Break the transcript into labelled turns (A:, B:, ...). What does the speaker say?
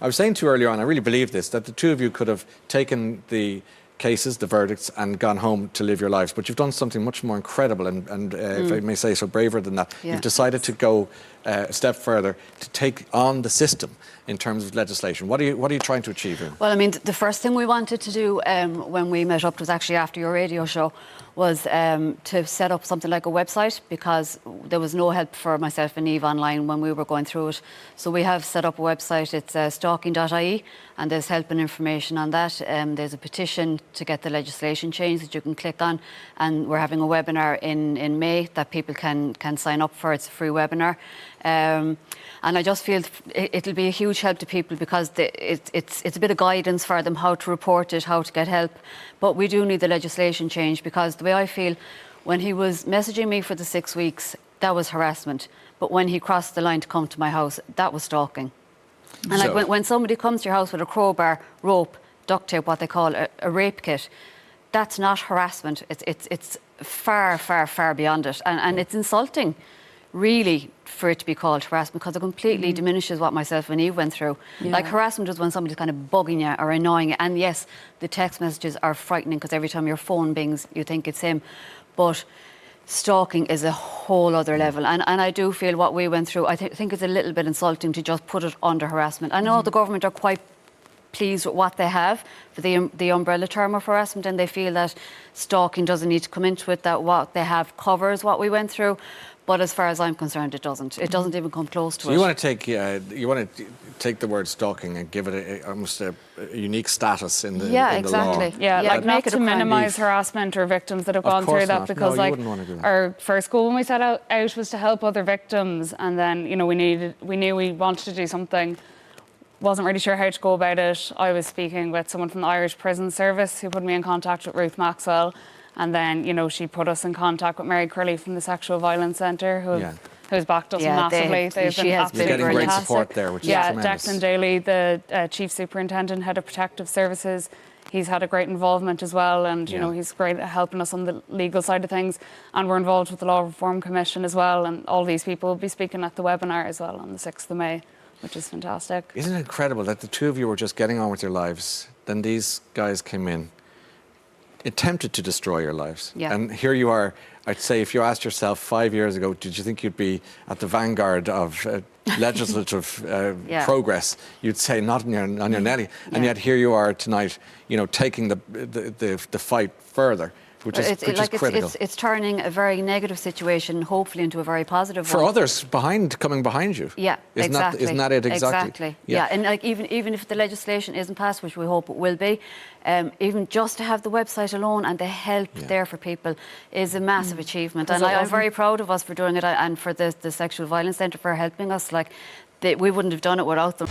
A: I was saying to you earlier on, I really believe this, that the two of you could have taken the cases, the verdicts, and gone home to live your lives. But you've done something much more incredible and if I may say so, braver than that. You've decided to go a step further, to take on the system in terms of legislation. What are you trying to achieve here?
B: Well, I mean, the first thing we wanted to do when we met up was actually after your radio show, was to set up something like a website, because there was no help for myself and Eve online when we were going through it. So we have set up a website. It's Stalking.ie, and there's help and information on that. There's a petition to get the legislation changed that you can click on, and we're having a webinar in May that people can sign up for. It's a free webinar. And I just feel it'll be a huge help to people, because it's a bit of guidance for them how to report it, how to get help. But we do need the legislation change, because the way I feel, when he was messaging me for the 6 weeks, that was harassment. But when he crossed the line to come to my house, that was stalking. And so, like when somebody comes to your house with a crowbar, rope, duct tape, what they call a rape kit, that's not harassment. It's far, far, far beyond it. And it's insulting, really, for it to be called harassment, because it completely diminishes what myself and Eve went through. Like, harassment is when somebody's kind of bugging you or annoying you. And yes, the text messages are frightening, because every time your phone bings, you think it's him. But stalking is a whole other level. And I do feel what we went through, I think it's a little bit insulting to just put it under harassment. I know the government are quite pleased with what they have for the umbrella term of harassment, and they feel that stalking doesn't need to come into it, that what they have covers what we went through. But as far as I'm concerned, it doesn't. It doesn't even come close to it.
A: You want to take the word stalking and give it almost a unique status in the
B: law.
C: Yeah, like not to minimise harassment or victims that have gone through that, because like our first goal when we set out was to help other victims, and then we knew we wanted to do something. Wasn't really sure how to go about it. I was speaking with someone from the Irish Prison Service who put me in contact with Ruth Maxwell. And then, she put us in contact with Mary Curley from the Sexual Violence Centre, who's backed us massively. They've been absolutely
A: getting great
C: fantastic.
A: support there, which is tremendous.
C: Declan Daly, the Chief Superintendent, Head of Protective Services, he's had a great involvement as well, and he's great at helping us on the legal side of things. And we're involved with the Law Reform Commission as well, and all these people will be speaking at the webinar as well on the 6th of May, which is fantastic.
A: Isn't it incredible that the two of you were just getting on with your lives, then these guys came in, attempted to destroy your lives. And here you are. I'd say, if you asked yourself 5 years ago, did you think you'd be at the vanguard of legislative progress, you'd say not on your nelly. And yet here you are tonight, taking the fight further, which is critical.
B: It's turning a very negative situation, hopefully, into a very positive one.
A: For others coming behind you.
B: Yeah, exactly.
A: Isn't that it exactly?
B: Exactly. Yeah, and like even if the legislation isn't passed, which we hope it will be, even just to have the website alone and the help there for people is a massive achievement. And I'm very proud of us for doing it, and for the Sexual Violence Centre for helping us. Like, we wouldn't have done it without them.